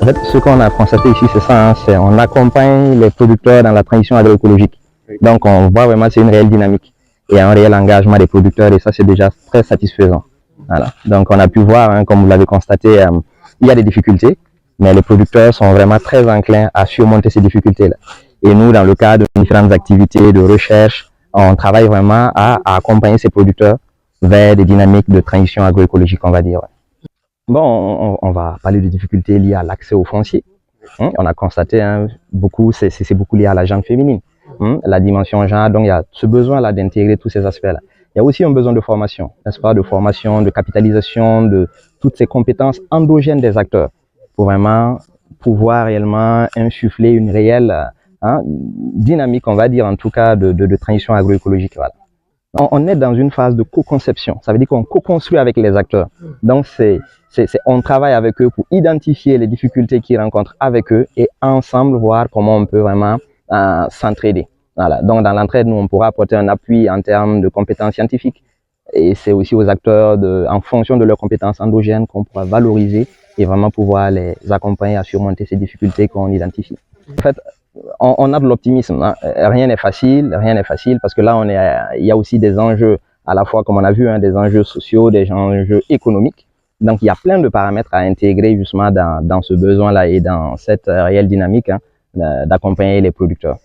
En fait, ce qu'on a constaté ici, c'est ça, hein, on accompagne les producteurs dans la transition agroécologique. Donc, on voit vraiment c'est une réelle dynamique et un réel engagement des producteurs et ça, c'est déjà très satisfaisant. Voilà. Donc, on a pu voir, hein, comme vous l'avez constaté, il y a des difficultés, mais les producteurs sont vraiment très enclins à surmonter ces difficultés-là. Et nous, dans le cadre de différentes activités de recherche, on travaille vraiment à accompagner ces producteurs vers des dynamiques de transition agroécologique, on va dire. Bon, on va parler de difficultés liées à l'accès au foncier. On a constaté beaucoup, c'est beaucoup lié à la gente féminine. La dimension genre, donc il y a ce besoin-là d'intégrer tous ces aspects-là. Il y a aussi un besoin de formation, n'est-ce pas, de formation, de capitalisation de toutes ces compétences endogènes des acteurs pour vraiment pouvoir réellement insuffler une réelle dynamique, on va dire en tout cas, de transition agroécologique. Voilà. On est dans une phase de co-conception. Ça veut dire qu'on co-construit avec les acteurs. Donc, on travaille avec eux pour identifier les difficultés qu'ils rencontrent avec eux et ensemble voir comment on peut vraiment s'entraider. Voilà. Donc, dans l'entraide, nous, on pourra apporter un appui en termes de compétences scientifiques. Et c'est aussi aux acteurs, en fonction de leurs compétences endogènes, qu'on pourra valoriser et vraiment pouvoir les accompagner à surmonter ces difficultés qu'on identifie. En fait, on a de l'optimisme. Hein. Rien n'est facile parce que là, il y a aussi des enjeux, à la fois, comme on a vu, des enjeux sociaux, des enjeux économiques. Donc, il y a plein de paramètres à intégrer justement dans ce besoin-là et dans cette réelle dynamique d'accompagner les producteurs.